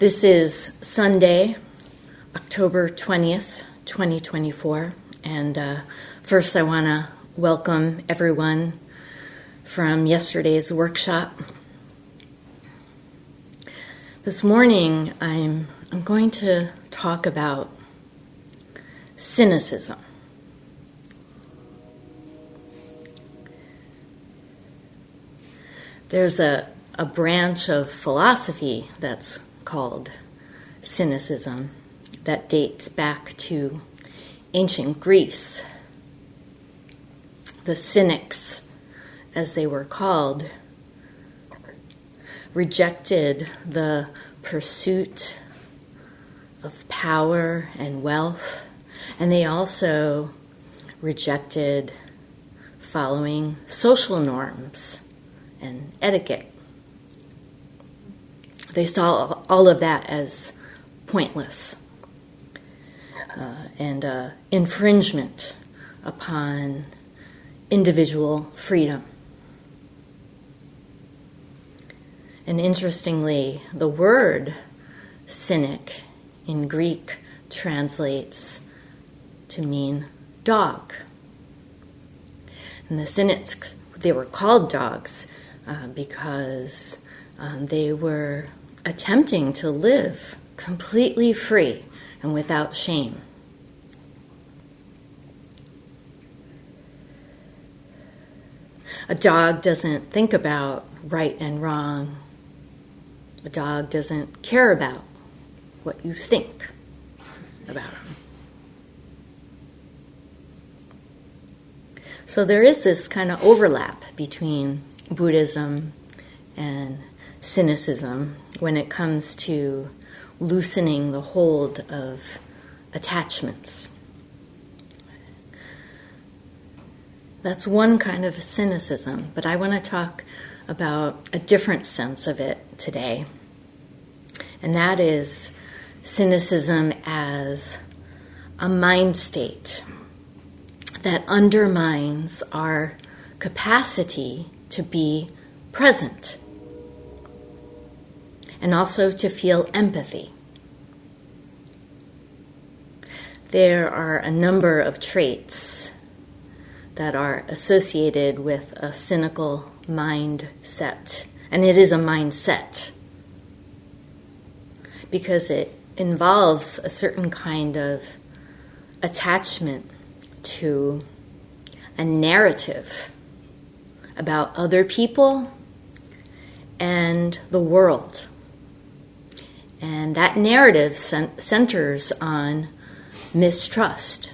This is Sunday, October 20th, 2024, and first I want to welcome everyone from yesterday's workshop. This morning I'm going to talk about cynicism. There's a branch of philosophy that's called cynicism that dates back to ancient Greece. The Cynics, as they were called, rejected the pursuit of power and wealth, and they also rejected following social norms and etiquette. They saw all of that as pointless and infringement upon individual freedom. And interestingly, the word cynic in Greek translates to mean dog. And the Cynics, they were called dogs because they were attempting to live completely free and without shame. A dog doesn't think about right and wrong. A dog doesn't care about what you think about him. So there is this kind of overlap between Buddhism and cynicism when it comes to loosening the hold of attachments. That's one kind of cynicism, but I want to talk about a different sense of it today. And that is cynicism as a mind state that undermines our capacity to be present and also to feel empathy. There are a number of traits that are associated with a cynical mindset, and it is a mindset because it involves a certain kind of attachment to a narrative about other people and the world. And that narrative centers on mistrust.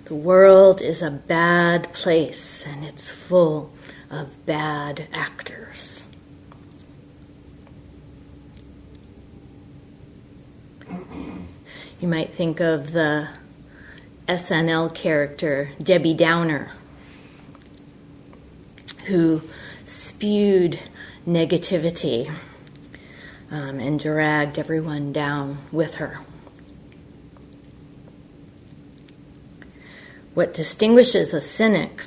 The world is a bad place and it's full of bad actors. You might think of the SNL character Debbie Downer, who spewed negativity and dragged everyone down with her. What distinguishes a cynic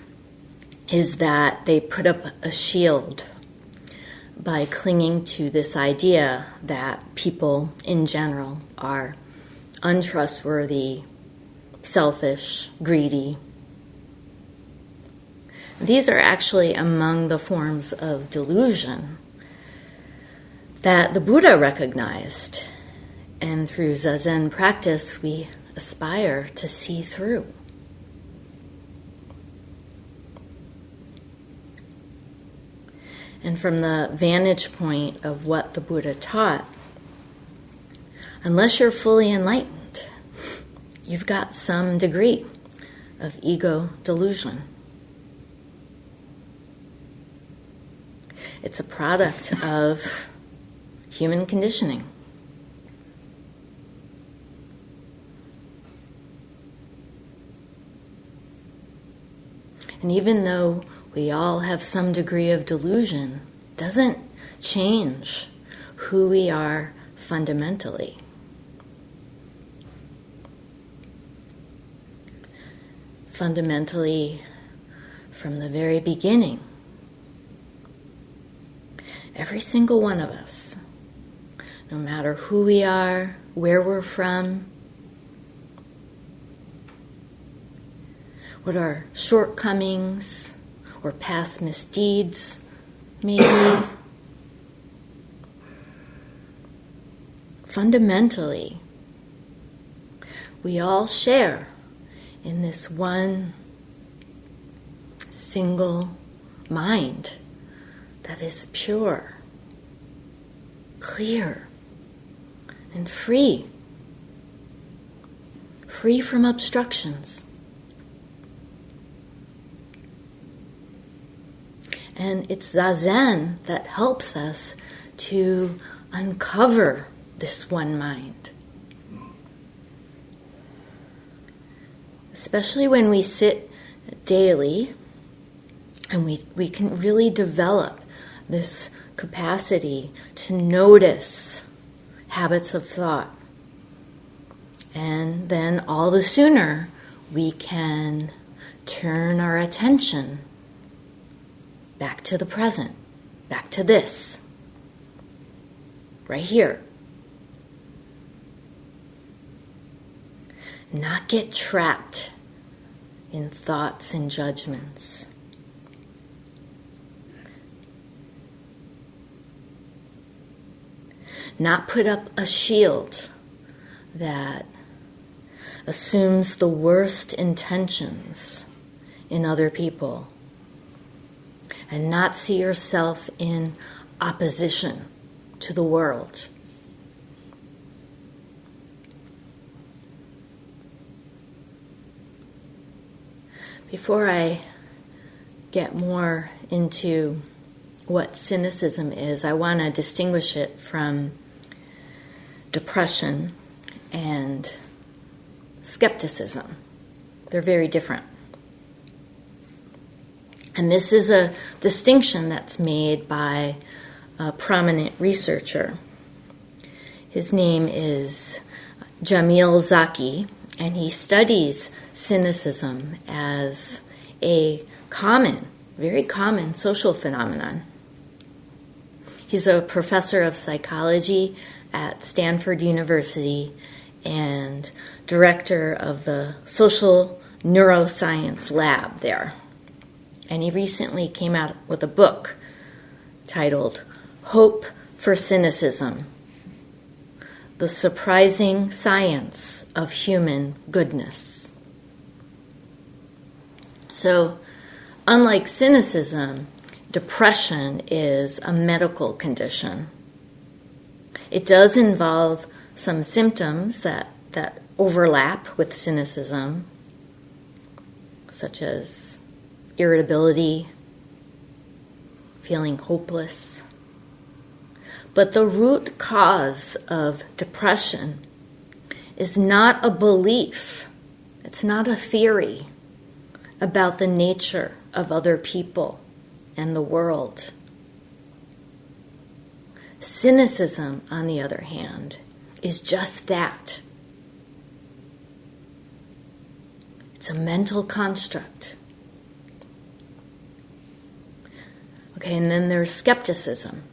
is that they put up a shield by clinging to this idea that people in general are untrustworthy, selfish, greedy. These are actually among the forms of delusion that the Buddha recognized, and through Zazen practice we aspire to see through. And from the vantage point of what the Buddha taught, unless you're fully enlightened, you've got some degree of ego delusion. It's a product of human conditioning. And even though we all have some degree of delusion, doesn't change who we are fundamentally. Fundamentally, from the very beginning, every single one of us no matter who we are, where we're from, what our shortcomings or past misdeeds may be. Fundamentally, we all share in this one single mind that is pure, clear, and free from obstructions. And it's Zazen that helps us to uncover this one mind. Especially when we sit daily and we can really develop this capacity to notice habits of thought. And then all the sooner we can turn our attention back to the present, back to this, right here. Not get trapped in thoughts and judgments. Not put up a shield that assumes the worst intentions in other people, and not see yourself in opposition to the world. Before I get more into what cynicism is, I want to distinguish it from depression and skepticism. They're very different. And this is a distinction that's made by a prominent researcher. His name is Jamil Zaki, and he studies cynicism as a very common social phenomenon. He's a professor of psychology at Stanford University and director of the social neuroscience lab there. And he recently came out with a book titled Hope for Cynicism: The Surprising Science of Human Goodness. So, unlike cynicism, depression is a medical condition. It does involve some symptoms that overlap with cynicism, such as irritability, feeling hopeless. But the root cause of depression is not a belief, it's not a theory about the nature of other people and the world. Cynicism, on the other hand, is just that. It's a mental construct. Okay, and then there's skepticism.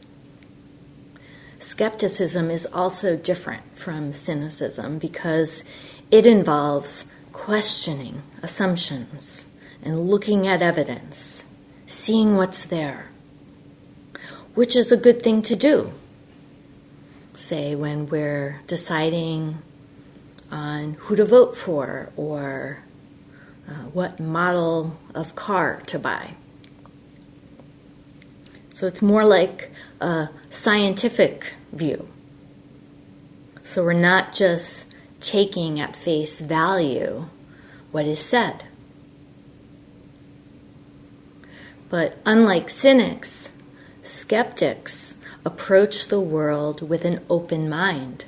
Skepticism is also different from cynicism because it involves questioning assumptions and looking at evidence, seeing what's there, which is a good thing to do. Say when we're deciding on who to vote for or what model of car to buy. So it's more like a scientific view. So we're not just taking at face value what is said. But unlike cynics, skeptics approach the world with an open mind,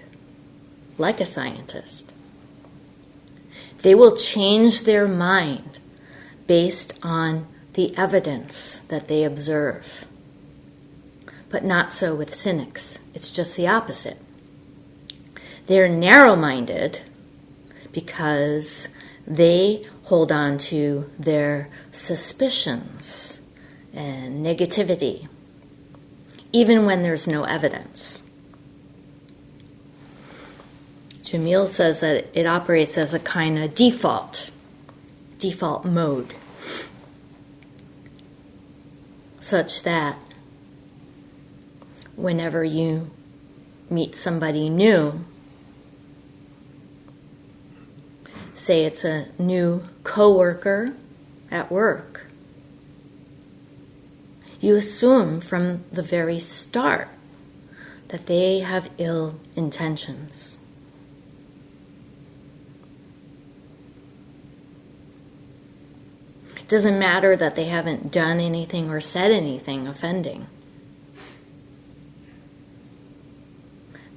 like a scientist. They will change their mind based on the evidence that they observe. But not so with cynics. It's just the opposite. They're narrow-minded because they hold on to their suspicions and negativity, even when there's no evidence. Jamil says that it operates as a kind of default mode, such that whenever you meet somebody new, say it's a new coworker at work, you assume from the very start that they have ill intentions. It doesn't matter that they haven't done anything or said anything offending.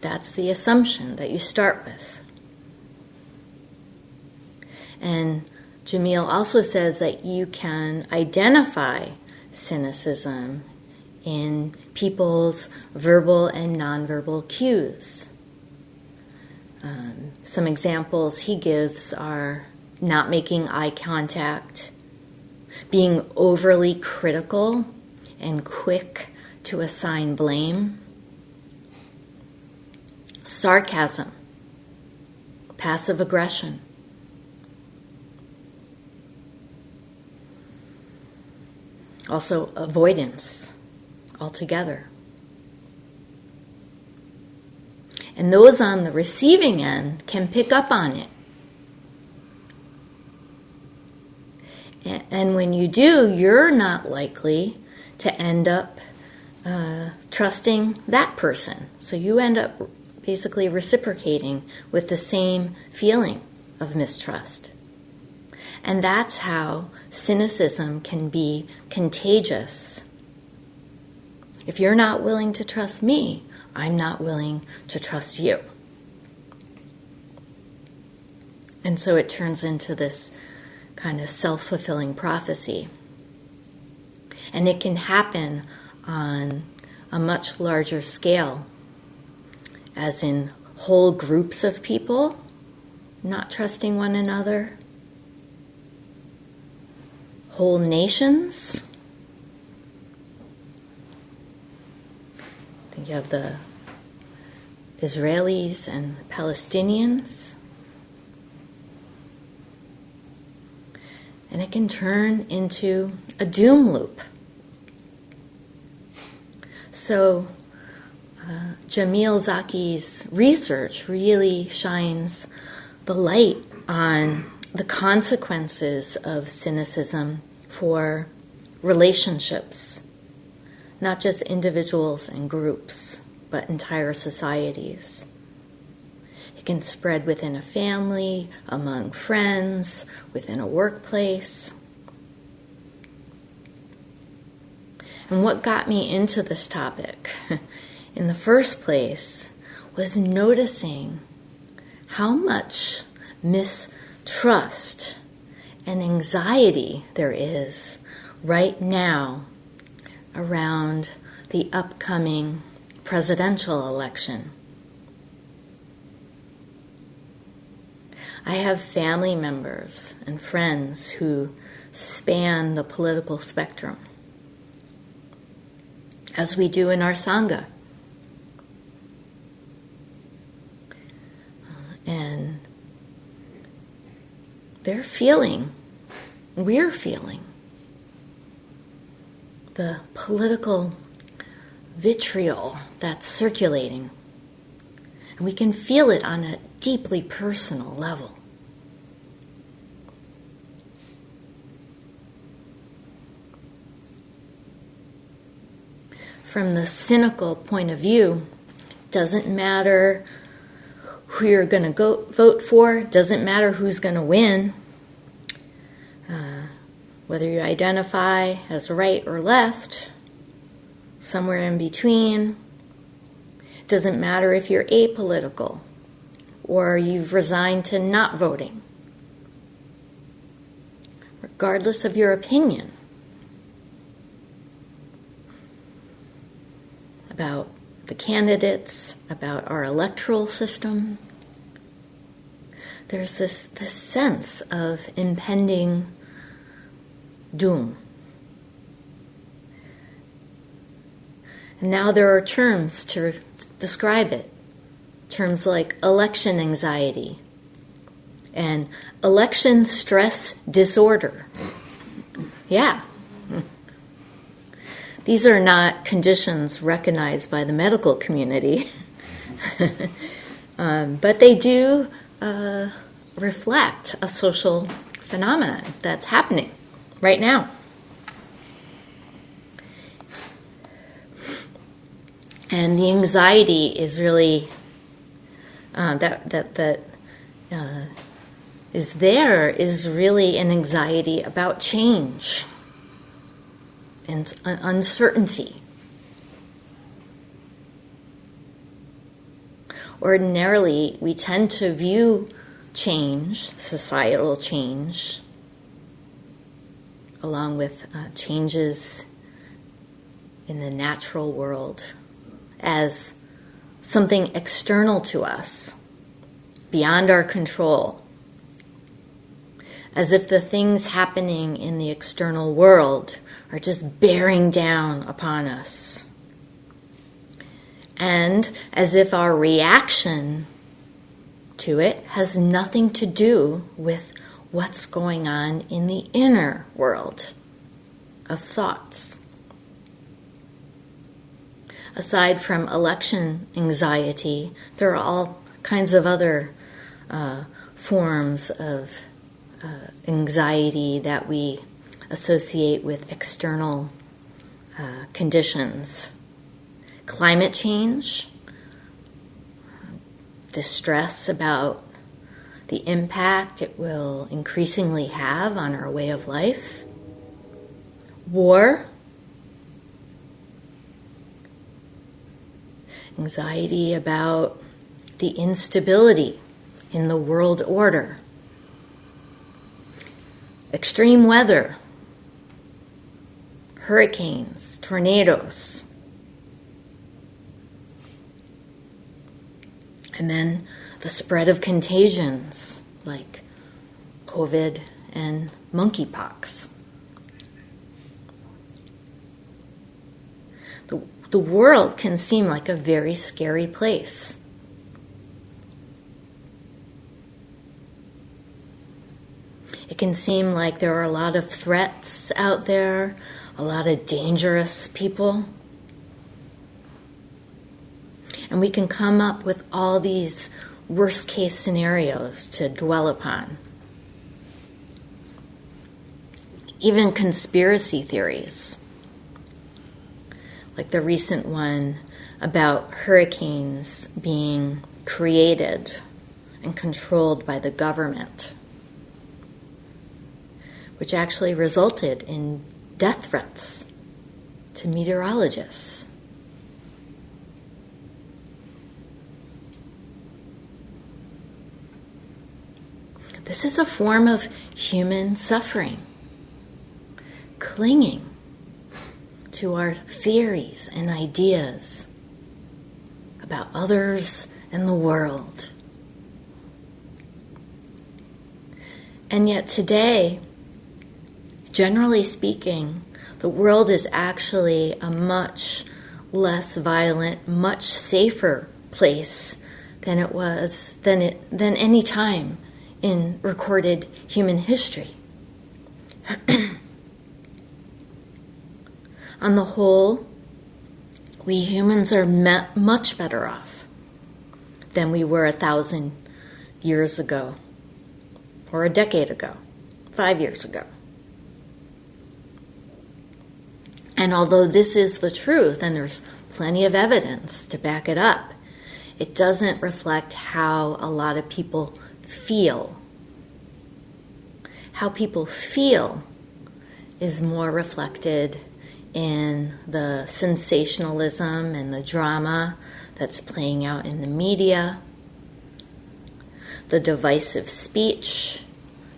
That's the assumption that you start with. And Jamil also says that you can identify cynicism in people's verbal and nonverbal cues. Some examples he gives are not making eye contact, being overly critical and quick to assign blame, sarcasm, passive aggression, also avoidance altogether. And those on the receiving end can pick up on it. And when you do, you're not likely to end up trusting that person. So you end up basically reciprocating with the same feeling of mistrust. And that's how cynicism can be contagious. If you're not willing to trust me, I'm not willing to trust you. And so it turns into this kind of self-fulfilling prophecy. And it can happen on a much larger scale, as in whole groups of people not trusting one another, whole nations. I think you have the Israelis and Palestinians. And it can turn into a doom loop. So Jamil Zaki's research really shines the light on the consequences of cynicism for relationships, not just individuals and groups, but entire societies. It can spread within a family, among friends, within a workplace. And what got me into this topic in the first place was noticing how much mistrust and anxiety there is right now around the upcoming presidential election. I have family members and friends who span the political spectrum, as we do in our Sangha. And we're feeling the political vitriol that's circulating. And we can feel it on a deeply personal level. From the cynical point of view, doesn't matter who you're going to go vote for, doesn't matter who's going to win, whether you identify as right or left, somewhere in between. Doesn't matter if you're apolitical or you've resigned to not voting. Regardless of your opinion about the candidates, about our electoral system, there's this sense of impending doom. And now there are terms to describe it. terms like election anxiety and election stress disorder. Yeah. These are not conditions recognized by the medical community, but they do reflect a social phenomenon that's happening right now. And the anxiety is really is really an anxiety about change and uncertainty. Ordinarily, we tend to view change, societal change, along with changes in the natural world, as something external to us, beyond our control, as if the things happening in the external world are just bearing down upon us, and as if our reaction to it has nothing to do with what's going on in the inner world of thoughts. Aside from election anxiety, there are all kinds of other forms of anxiety that we associate with external conditions. Climate change, distress about the impact it will increasingly have on our way of life. War, anxiety about the instability in the world order. Extreme weather, hurricanes, tornadoes. And then the spread of contagions like COVID and monkeypox. The world can seem like a very scary place. It can seem like there are a lot of threats out there, a lot of dangerous people. And we can come up with all these worst-case scenarios to dwell upon. Even conspiracy theories, like the recent one about hurricanes being created and controlled by the government, which actually resulted in death threats to meteorologists. This is a form of human suffering, clinging to our theories and ideas about others and the world. And yet today, generally speaking, the world is actually a much less violent, much safer place than it was than any time in recorded human history. On the whole, we humans are much better off than we were 1,000 years ago, or a decade ago, 5 years ago. And although this is the truth, and there's plenty of evidence to back it up, it doesn't reflect how a lot of people feel. How people feel is more reflected in the sensationalism and the drama that's playing out in the media, the divisive speech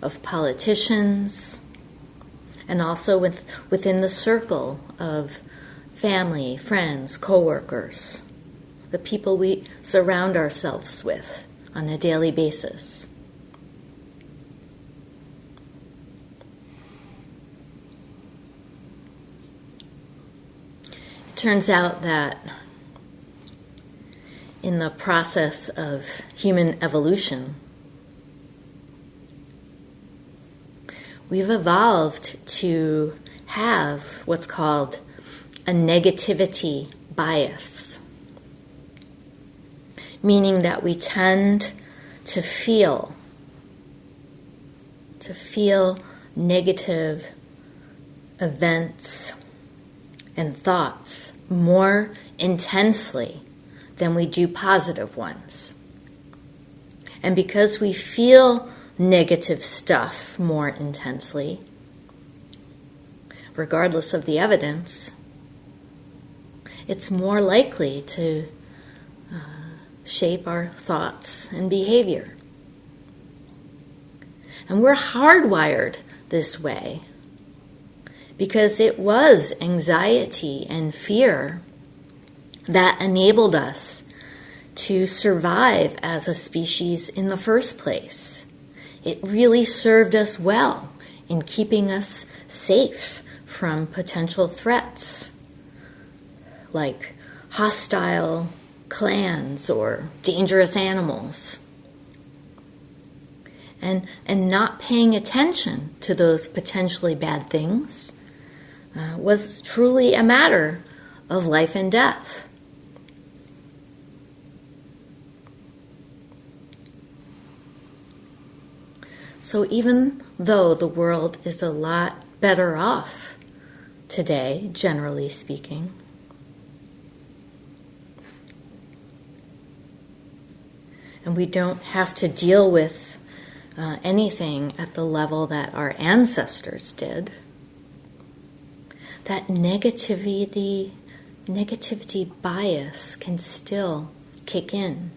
of politicians, and also within the circle of family, friends, coworkers, the people we surround ourselves with on a daily basis. It turns out that in the process of human evolution, we've evolved to have what's called a negativity bias, meaning that we tend to feel negative events and thoughts more intensely than we do positive ones. And because we feel negative stuff more intensely, regardless of the evidence, it's more likely to shape our thoughts and behavior. And we're hardwired this way because it was anxiety and fear that enabled us to survive as a species in the first place. It really served us well in keeping us safe from potential threats like hostile clans or dangerous animals. And not paying attention to those potentially bad things was truly a matter of life and death. So even though the world is a lot better off today, generally speaking, and we don't have to deal with anything at the level that our ancestors did, that negativity bias can still kick in.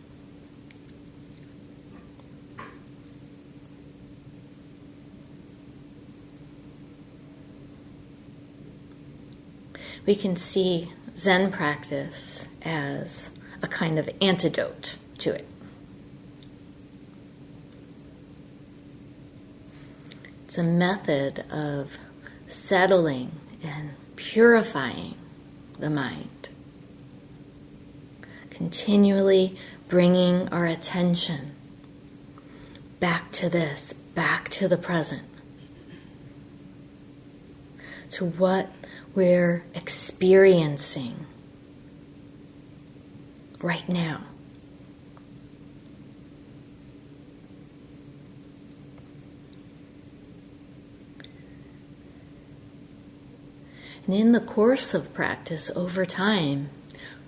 We can see Zen practice as a kind of antidote to it. It's a method of settling and purifying the mind, continually bringing our attention back to this, back to the present, to what we're experiencing right now. And in the course of practice, over time,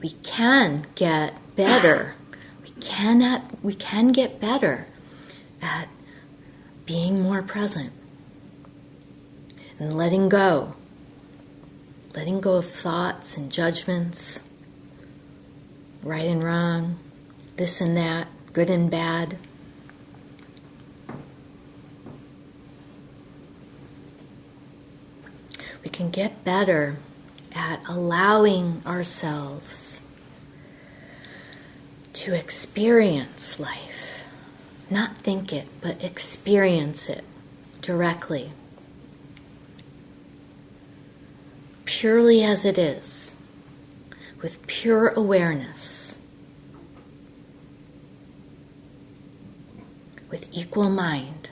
we can get better. We can get better at being more present and letting go of thoughts and judgments, right and wrong, this and that, good and bad. We can get better at allowing ourselves to experience life. Not think it, but experience it directly. Purely as it is, with pure awareness, with equal mind.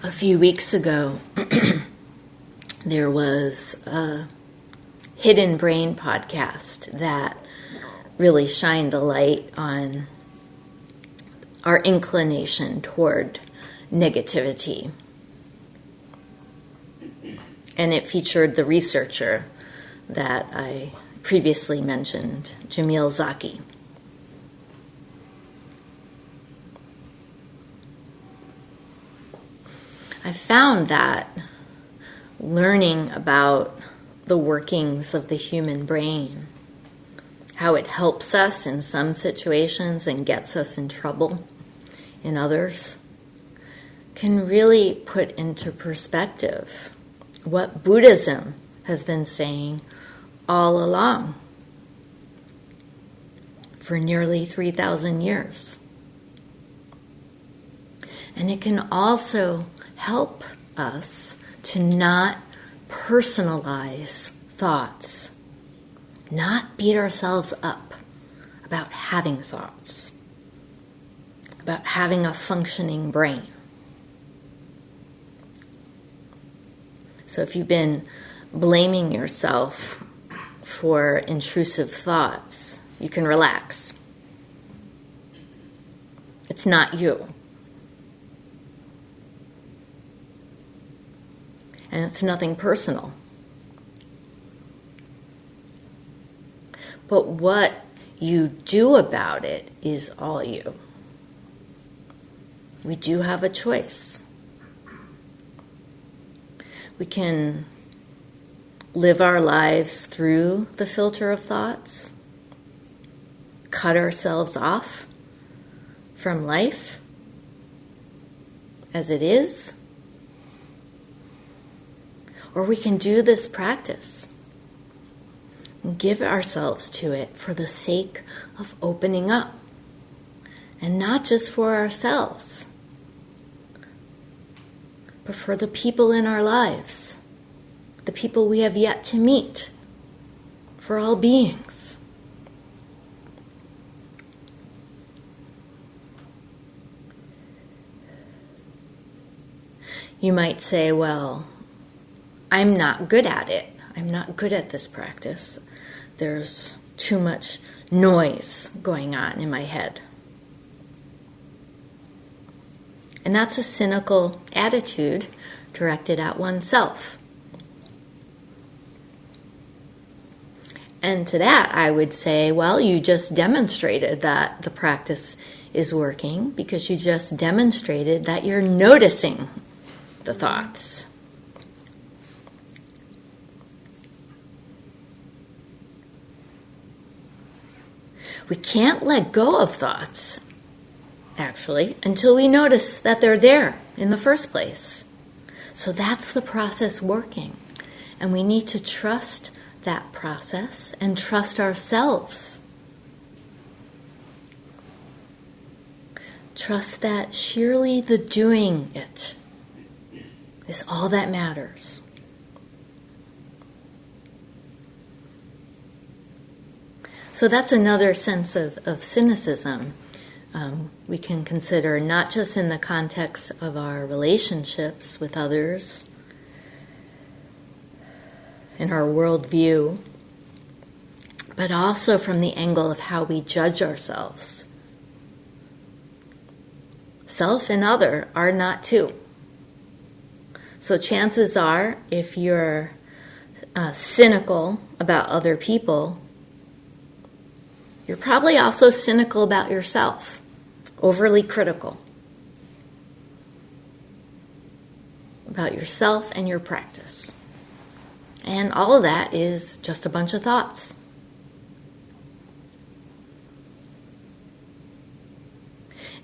A few weeks ago, there was a Hidden Brain podcast that really shined a light on our inclination toward negativity. And it featured the researcher that I previously mentioned, Jamil Zaki. I found that learning about the workings of the human brain, how it helps us in some situations and gets us in trouble in others, can really put into perspective what Buddhism has been saying all along. for nearly 3,000 years. And it can also help us to not personalize thoughts, not beat ourselves up about having thoughts, about having a functioning brain. So if you've been blaming yourself for intrusive thoughts, you can relax. It's not you. And it's nothing personal. But what you do about it is all you. We do have a choice. We can live our lives through the filter of thoughts, cut ourselves off from life as it is, or we can do this practice and give ourselves to it for the sake of opening up, and not just for ourselves, but for the people in our lives, the people we have yet to meet, for all beings. You might say, well, I'm not good at it. I'm not good at this practice. There's too much noise going on in my head. And that's a cynical attitude directed at oneself. And to that, I would say, well, you just demonstrated that the practice is working because you just demonstrated that you're noticing the thoughts. We can't let go of thoughts, actually, until we notice that they're there in the first place. So that's the process working. And we need to trust that process and trust ourselves. Trust that sheerly the doing it is all that matters. So that's another sense of cynicism we can consider, not just in the context of our relationships with others, in our worldview, but also from the angle of how we judge ourselves. Self and other are not two. So chances are, if you're cynical about other people, you're probably also cynical about yourself, overly critical about yourself and your practice. And all of that is just a bunch of thoughts.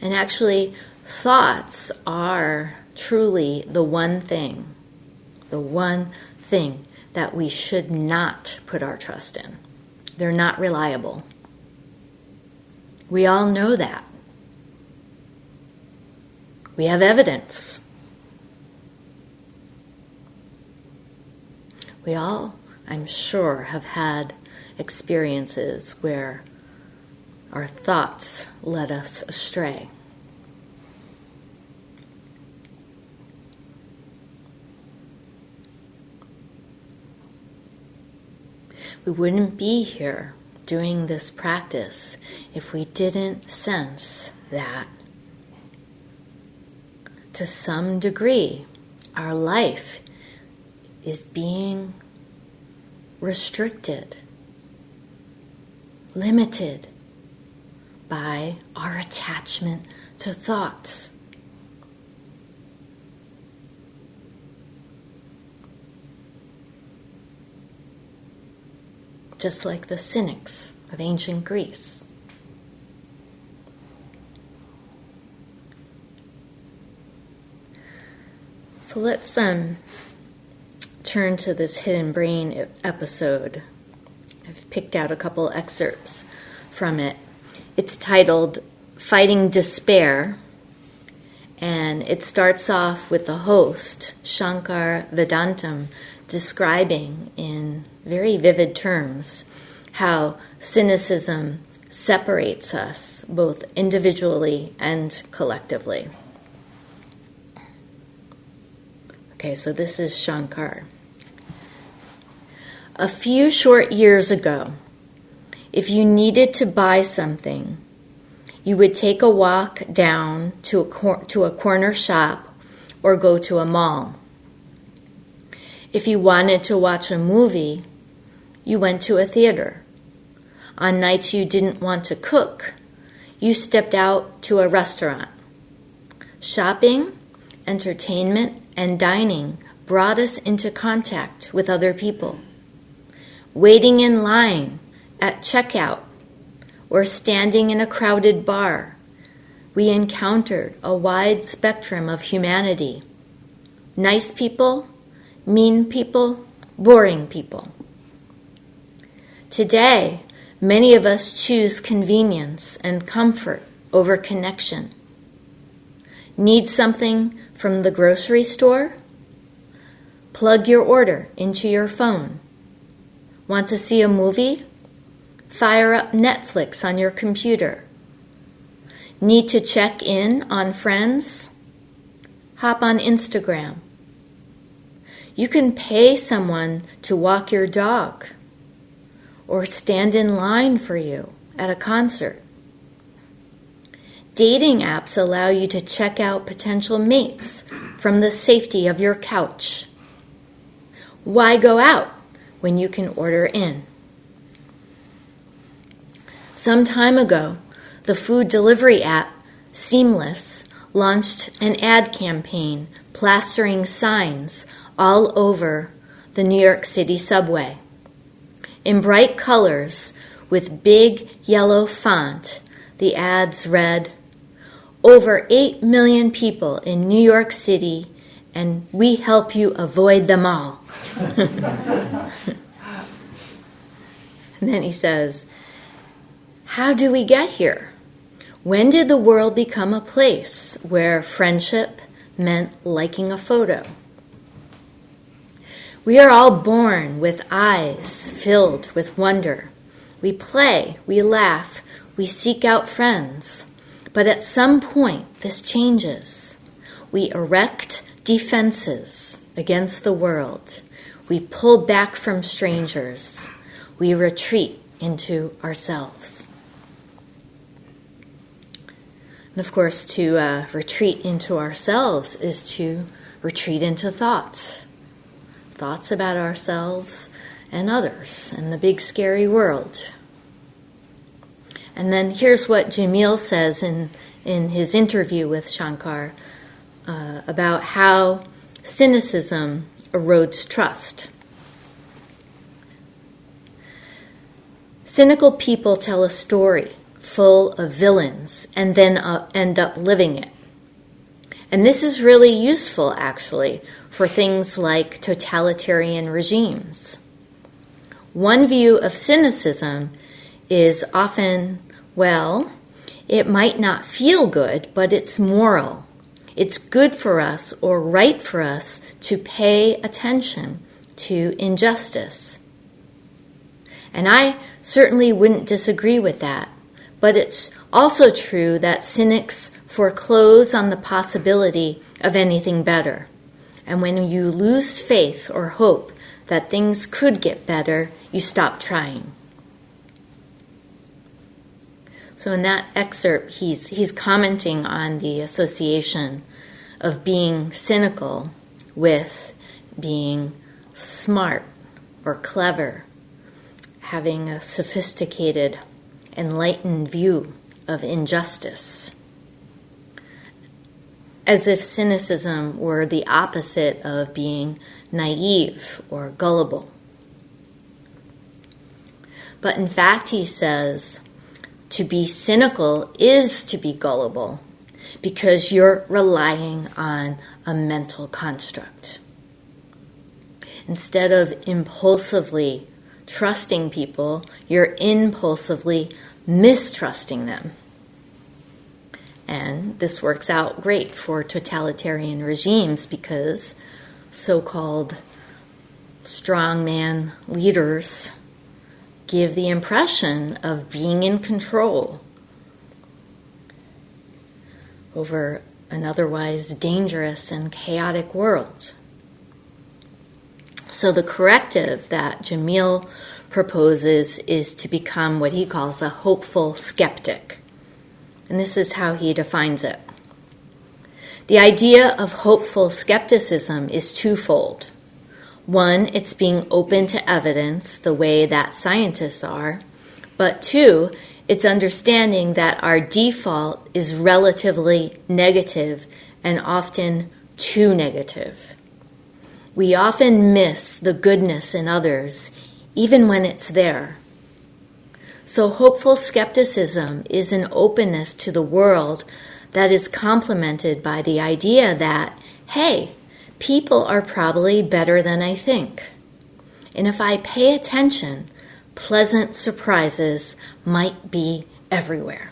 And actually, thoughts are truly the one thing that we should not put our trust in. They're not reliable. We all know that. We have evidence. We all, I'm sure, have had experiences where our thoughts led us astray. We wouldn't be here doing this practice if we didn't sense that, to some degree, our life is being restricted, limited by our attachment to thoughts. Just like the cynics of ancient Greece. So let's turn to this hidden brain episode. I've picked out a couple excerpts from it. It's titled Fighting Despair, and it starts off with the host, Shankar Vedantam, describing in very vivid terms how cynicism separates us both individually and collectively. Okay, so this is Shankar. A few short years ago, if you needed to buy something, you would take a walk down to a corner shop or go to a mall. If you wanted to watch a movie, you went to a theater. On nights you didn't want to cook, you stepped out to a restaurant. Shopping, entertainment, and dining brought us into contact with other people. Waiting in line at checkout or standing in a crowded bar, we encountered a wide spectrum of humanity. Nice people, mean people, boring people. Today, many of us choose convenience and comfort over connection. Need something from the grocery store? Plug your order into your phone. Want to see a movie? Fire up Netflix on your computer. Need to check in on friends? Hop on Instagram. You can pay someone to walk your dog or stand in line for you at a concert. Dating apps allow you to check out potential mates from the safety of your couch. Why go out when you can order in? Some time ago, the food delivery app Seamless launched an ad campaign plastering signs all over the New York City subway. In bright colors with big yellow font, the ads read, "Over 8 million people in New York City, and we help you avoid them all." And then he says, how do we get here? When did the world become a place where friendship meant liking a photo? We are all born with eyes filled with wonder. We play, we laugh, we seek out friends. But at some point, this changes. We erect defenses against the world. We pull back from strangers. We retreat into ourselves. And of course, to retreat into ourselves is to retreat into thoughts. Thoughts about ourselves and others and the big scary world. And then here's what Jamil says in his interview with Shankar about how cynicism erodes trust. Cynical people tell a story full of villains and then end up living it. And this is really useful, actually, for things like totalitarian regimes. One view of cynicism is often, well, it might not feel good, but it's moral. It's good for us or right for us to pay attention to injustice. And I certainly wouldn't disagree with that. But it's also true that cynics foreclose on the possibility of anything better. And when you lose faith or hope that things could get better, you stop trying. So in that excerpt, he's commenting on the association of being cynical with being smart or clever, having a sophisticated, enlightened view of injustice, as if cynicism were the opposite of being naive or gullible. But in fact, he says, to be cynical is to be gullible because you're relying on a mental construct. Instead of impulsively trusting people, you're impulsively mistrusting them. And this works out great for totalitarian regimes because so-called strongman leaders give the impression of being in control over an otherwise dangerous and chaotic world. So the corrective that Jamil proposes is to become what he calls a hopeful skeptic. And this is how he defines it. The idea of hopeful skepticism is twofold. One, it's being open to evidence the way that scientists are. But two, it's understanding that our default is relatively negative and often too negative. We often miss the goodness in others, even when it's there. So hopeful skepticism is an openness to the world that is complemented by the idea that, hey, people are probably better than I think. And if I pay attention, pleasant surprises might be everywhere.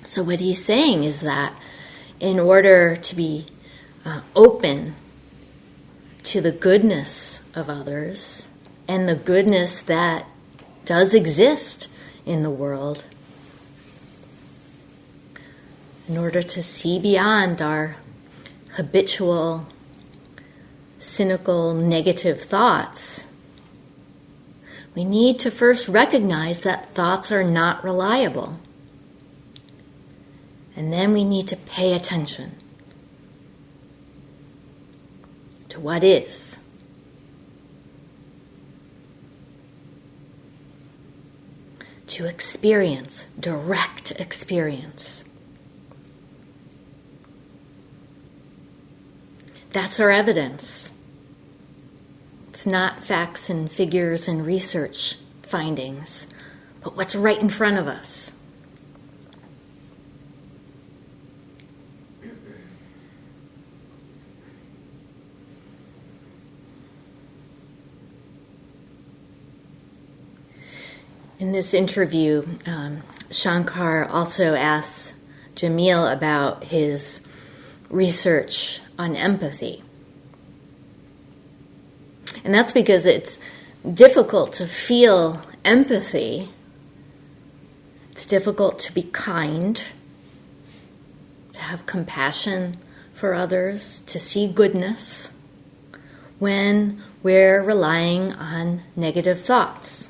So what he's saying is that in order to be open to the goodness of others and the goodness that does exist in the world, in order to see beyond our habitual, cynical, negative thoughts, we need to first recognize that thoughts are not reliable. And then we need to pay attention to what is. To experience, direct experience. That's our evidence. It's not facts and figures and research findings, but what's right in front of us. In this interview, Shankar also asks Jamil about his research on empathy. And that's because it's difficult to feel empathy. It's difficult to be kind, to have compassion for others, to see goodness when we're relying on negative thoughts.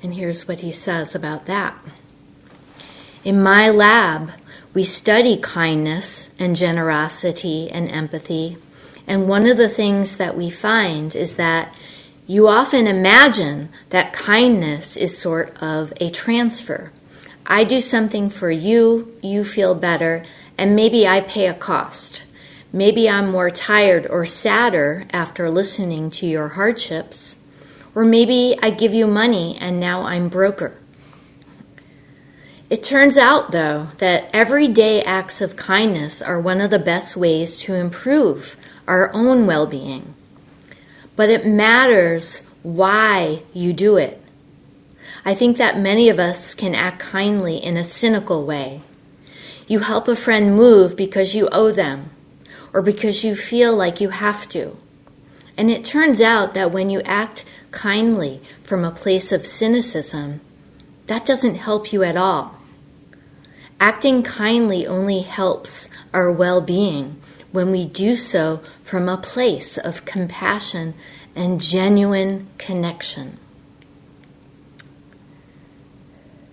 And here's what he says about that. In my lab, we study kindness and generosity and empathy. And one of the things that we find is that you often imagine that kindness is sort of a transfer. I do something for you, you feel better, and maybe I pay a cost. Maybe I'm more tired or sadder after listening to your hardships. Or maybe I give you money and now I'm broker. It turns out, though, that everyday acts of kindness are one of the best ways to improve our own well-being. But it matters why you do it. I think that many of us can act kindly in a cynical way. You help a friend move because you owe them, or because you feel like you have to. And it turns out that when you act kindly from a place of cynicism, that doesn't help you at all. Acting kindly only helps our well-being when we do so from a place of compassion and genuine connection.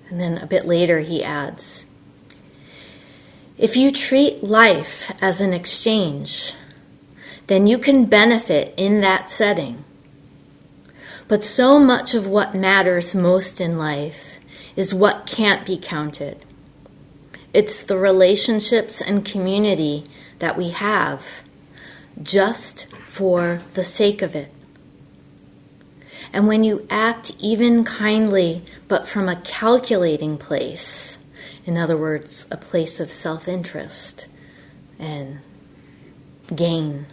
And then a bit later he adds, if you treat life as an exchange, then you can benefit in that setting. But so much of what matters most in life is what can't be counted. It's the relationships and community that we have just for the sake of it. And when you act even kindly, but from a calculating place, in other words, a place of self-interest and gain,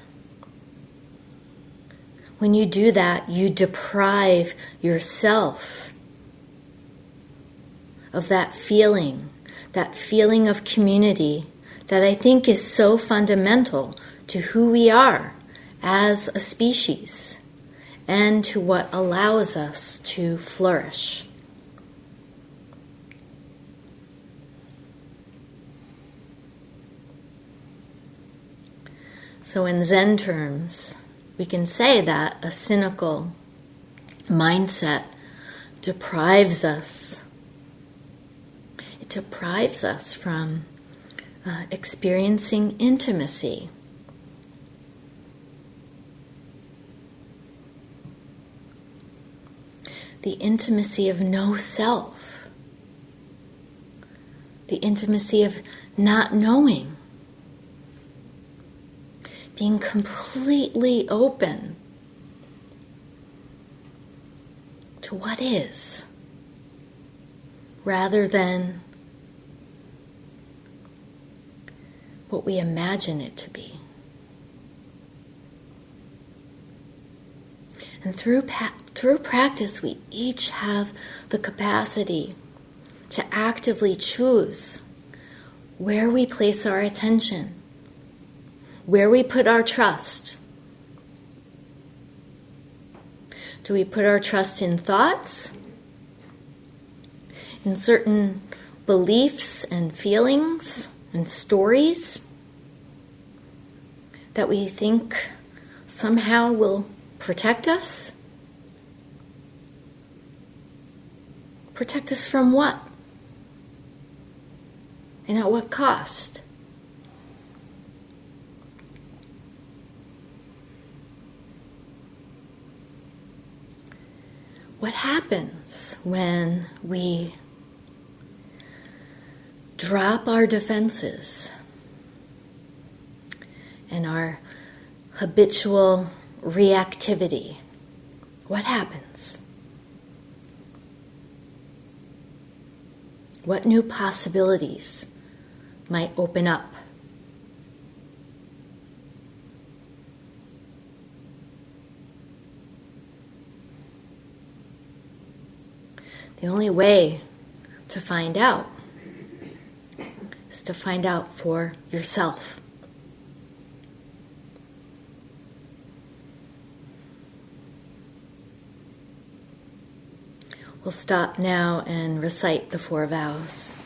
When you do that, you deprive yourself of that feeling of community that I think is so fundamental to who we are as a species and to what allows us to flourish. So in Zen terms, we can say that a cynical mindset deprives us. It deprives us from experiencing intimacy. The intimacy of no self. The intimacy of not knowing. Being completely open to what is, rather than what we imagine it to be. And through practice, we each have the capacity to actively choose where we place our attention, where we put our trust. Do we put our trust in thoughts, in certain beliefs and feelings and stories that we think somehow will protect us? Protect us from what? And at what cost? What happens when we drop our defenses and our habitual reactivity? What happens? What new possibilities might open up? The only way to find out is to find out for yourself. We'll stop now and recite the 4 vows.